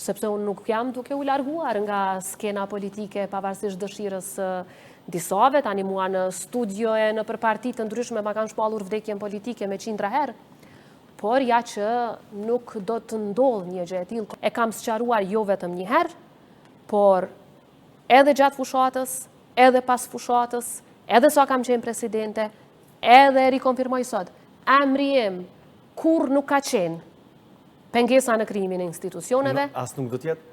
sepse unë nuk jam duke u larguar nga skena politike pavarësisht dëshirës disave. Tani mua në studio e në për partitë të ndryshme ma kanë shpallur vdekjen politike me 100 herë, por ja që nuk do të ndodhë një gjë e tillë. E kam sqaruar jo vetëm një herë, por edhe gjatë fushatës, edhe pas fushatës, edhe sa kam qenë presidente, edhe rikonfirmoj sot, emri im kur nuk ka qenë pengesa në krijimin e institucioneve. As nuk do t'jetë?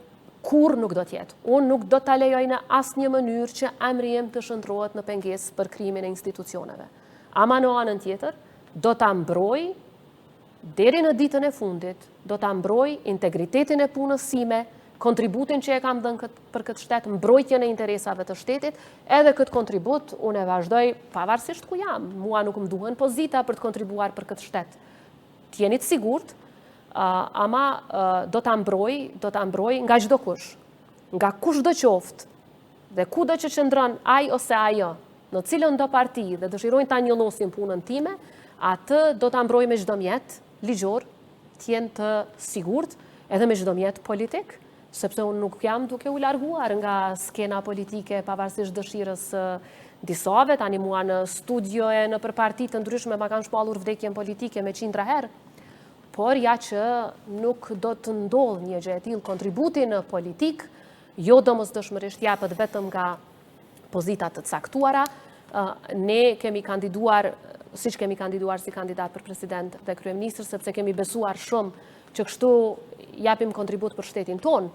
Kur nuk do t'jetë. Unë nuk do t'a lejoj në asë një mënyrë që emri im të shndrohet në pengesë për krijimin e institucioneve. Ama në anën tjetër, do t'a mbroj, deri në ditën e fundit, do t'a mbroj integritetin e punës sime, kontributin që e kam dhënë për këtë shtet, mbrojtjen e interesave të shtetit, edhe këtë kontribut unë e vazhdoj pavarësisht ku jam. Mua nuk më duhen pozita për të kontribuar për këtë shtet. T'jeni të sigurt, ama do t'a mbroj nga çdo kush, nga kush do qoftë, dhe kudo që qëndron ai ose ajo, në cilën do parti dhe dëshirojnë ta njollosin punën time, atë do t'a mbroj me çdo mjet ligjor, t'jenë të sigurt, edhe me çdo mjet politik, sepse unë nuk jam duke u larguar nga skena politike pavarësisht dëshirës disave. Tani mua në studio e në për partitë të ndryshme ma kanë shpallur vdekjen politike me 100 herë, por ja që nuk do të ndodhë një gjë e tillë. Kontributi në politik, jo domosdoshmërisht japet vetëm nga pozitat të caktuara. Ne kemi kandiduar, siç kemi kandiduar si kandidat për president dhe kryeministër, sepse kemi besuar shumë që kështu japim kontribut për shtetin tonë.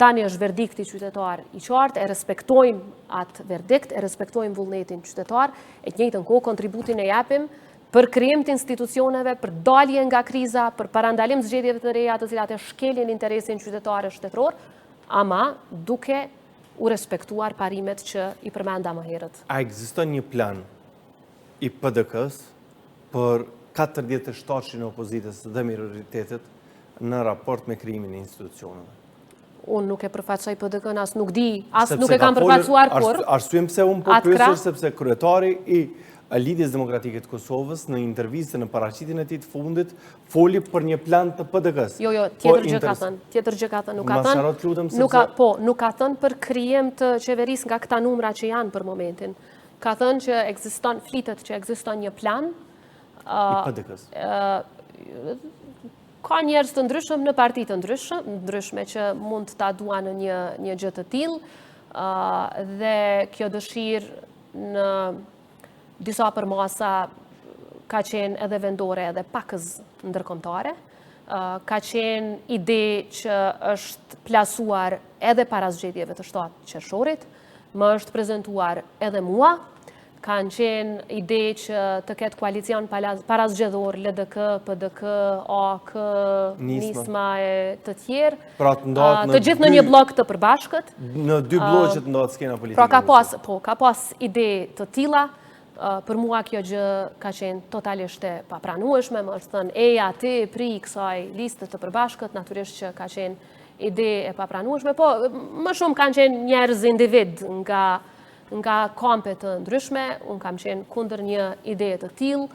Tani është verdikti qytetar i qartë, e respektojmë atë verdikt, e respektojmë vullnetin qytetar, e të njëjtën kohë kontributin e japim për krijim të institucioneve, për dalje nga kriza, për parandalim zgjedhjeve të reja të cilat e shkelin interesin qytetar e shtetror, ama duke u respektuar parimet që i përmenda më herët. A ekziston një plan i PDK-s për 47% e opozitës dhe minoritetit në raport me krijimin e institucioneve? Unë nuk e përfaqësoj PDK-n, as nuk di, as nuk e kam përfaqësuar kur. Arsyem pse unë po pyesur sepse kryetari i Lidhjes Demokratike të Kosovës në intervistën në paraqitjen e tij të fundit foli për një plan të PDK-s. Jo, tjetër gjë ka thënë. Tjetër gjë ka thënë, nuk ka thënë. Nuk ka thënë për krijim të qeverisë nga këta numra që janë për momentin. Ka thënë që ekziston, flitet që ekziston një plan i PDK-s. Ka njerëz të ndryshëm në parti të ndryshme që mund ta duan në një gjë të tillë, dhe kjo dëshirë në disa përmasa ka qenë edhe vendore edhe pakëz ndërkombëtare. Ka qenë ide që është plasuar edhe para zgjedhjeve të 7 qershorit, më është prezentuar edhe mua. Kanë qenë ide që të ketë koalicion parazgjedhor LDK, PDK, AK, Nisma e të tjerë, të gjithë në një blok të përbashkët. Në 2 bloqe të ndodhet skena politike. Pra ka pas ide të tilla. Për mua kjo gjë ka qenë totalisht e papranueshme, më është thënë eja ti pri kësaj liste të përbashkët, natyrisht që ka qenë ide e papranueshme, po më shumë kanë qenë njerëz individ nga kampe të ndryshme. Unë kam qenë kundër një ide të tillë.